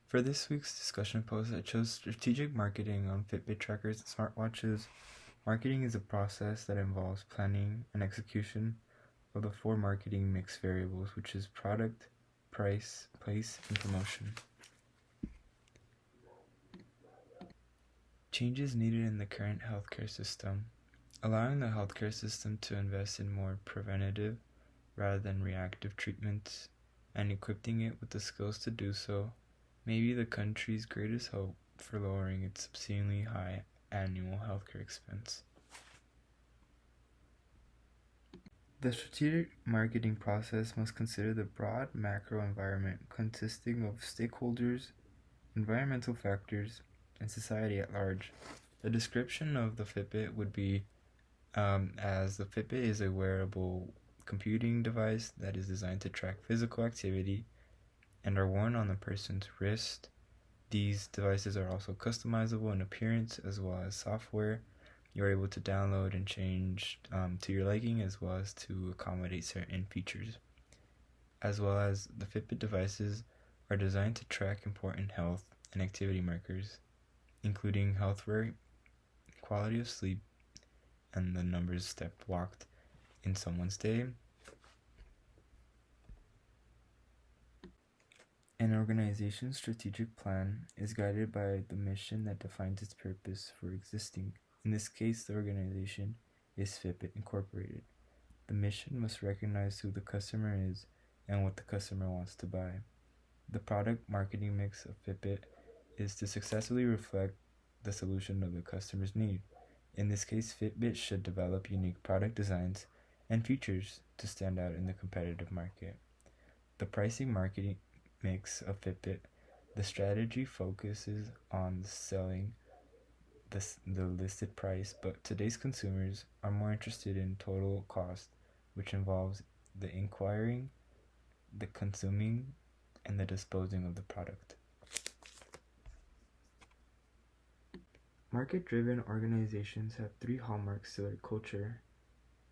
For this week's discussion post, I chose strategic marketing on Fitbit trackers and smartwatches. Marketing is a process that involves planning and execution of the four marketing mix variables, which is product, price, place, and promotion. Changes needed in the current healthcare system. Allowing the healthcare system to invest in more preventative rather than reactive treatments and equipping it with the skills to do so may be the country's greatest hope for lowering its obscenely high annual healthcare expense. The strategic marketing process must consider the broad macro environment consisting of stakeholders, environmental factors, and society at large. The description of the Fitbit would be as the Fitbit is a wearable computing device that is designed to track physical activity and are worn on the person's wrist. These devices are also customizable in appearance as well as software you're able to download and change to your liking, as well as to accommodate certain features. As well as the Fitbit devices are designed to track important health and activity markers, including health rate, quality of sleep, and the numbers stepped walked in someone's day. An organization's strategic plan is guided by the mission that defines its purpose for existing. In this case, the organization is Fitbit Incorporated. The mission must recognize who the customer is and what the customer wants to buy. The product marketing mix of Fitbit is to successfully reflect the solution of the customer's need. In this case, Fitbit should develop unique product designs and features to stand out in the competitive market. The pricing marketing mix of Fitbit, the strategy focuses on selling the listed price, but today's consumers are more interested in total cost, which involves the inquiring, the consuming, and the disposing of the product. Market-driven organizations have three hallmarks to their culture.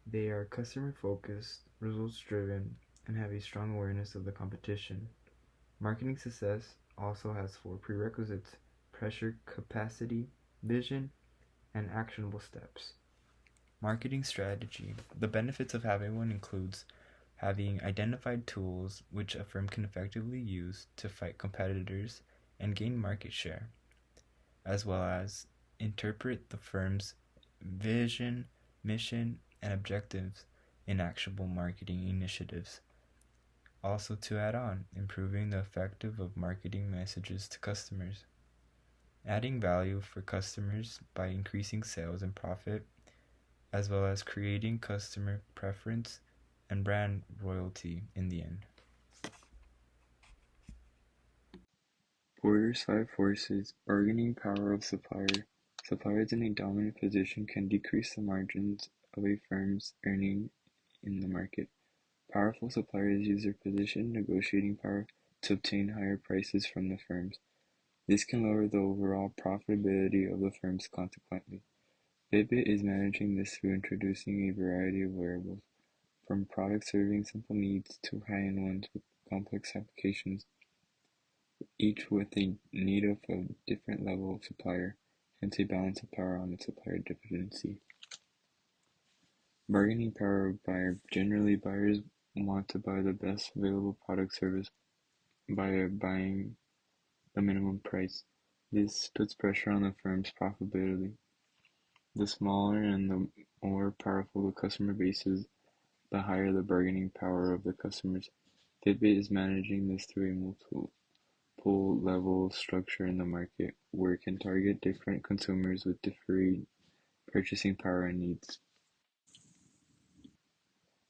They are customer-focused, results-driven, and have a strong awareness of the competition. Marketing success also has four prerequisites: pressure, capacity, vision, and actionable steps. Marketing strategy. The benefits of having one includes having identified tools which a firm can effectively use to fight competitors and gain market share, as well as interpret the firm's vision, mission, and objectives in actionable marketing initiatives. Also, to add on, improving the effectiveness of marketing messages to customers. Adding value for customers by increasing sales and profit, as well as creating customer preference and brand loyalty in the end. Porter's five forces. Bargaining power of supplier. Suppliers in a dominant position can decrease the margins of a firm's earning in the market. Powerful suppliers use their position negotiating power to obtain higher prices from the firms. This can lower the overall profitability of the firms consequently. Fitbit is managing this through introducing a variety of wearables, from products serving simple needs to high-end ones with complex applications, each with a need of a different level of supplier, hence a balance of power on its supplier dependency. Bargaining power of buyer. Generally, buyers want to buy the best available product service by buying the minimum price. This puts pressure on the firm's profitability. The smaller and the more powerful the customer base is, the higher the bargaining power of the customers. Fitbit is managing this through a multiple level structure in the market, where it can target different consumers with differing purchasing power and needs.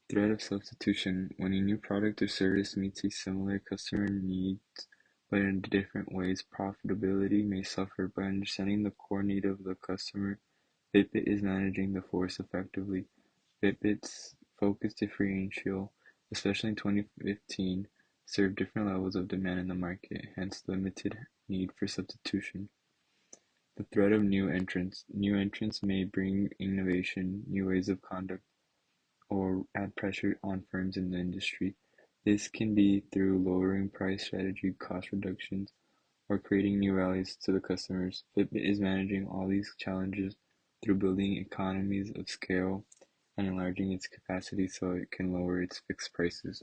Threat of substitution. When a new product or service meets a similar customer needs but in different ways, profitability may suffer. By understanding the core need of the customer, Fitbit is managing the force effectively. Fitbit's focus differential, especially in 2015, served different levels of demand in the market, hence limited need for substitution. The threat of new entrants. New entrants may bring innovation, new ways of conduct, or add pressure on firms in the industry. This can be through lowering price strategy, cost reductions, or creating new values to the customers. Fitbit is managing all these challenges through building economies of scale and enlarging its capacity so it can lower its fixed prices.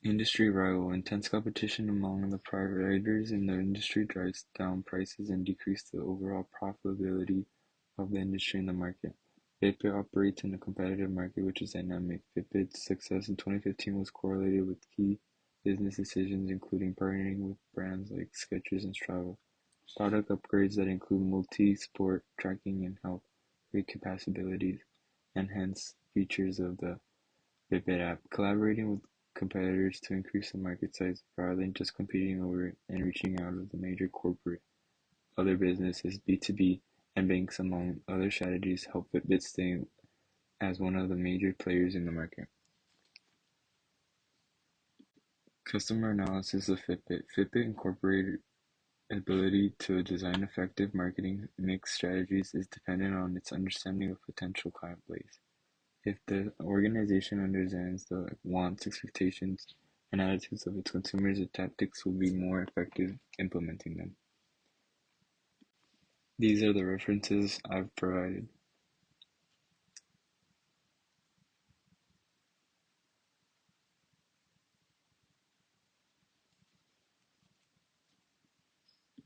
Industry rival: intense competition among the providers in the industry drives down prices and decreases the overall profitability of the industry and the market. Fitbit operates in a competitive market which is dynamic. Fitbit's success in 2015 was correlated with key business decisions including partnering with brands like Skechers and Strava, product upgrades that include multi-sport tracking and health capabilities, enhanced features of the Fitbit app, collaborating with competitors to increase the market size rather than just competing over it, and reaching out of the major corporate, other businesses, B2B, and banks among other strategies help Fitbit stay as one of the major players in the market. Customer analysis of Fitbit. Fitbit incorporated ability to design effective marketing mix strategies is dependent on its understanding of potential client base. If the organization understands the wants, expectations, and attitudes of its consumers, the tactics will be more effective implementing them. These are the references I've provided.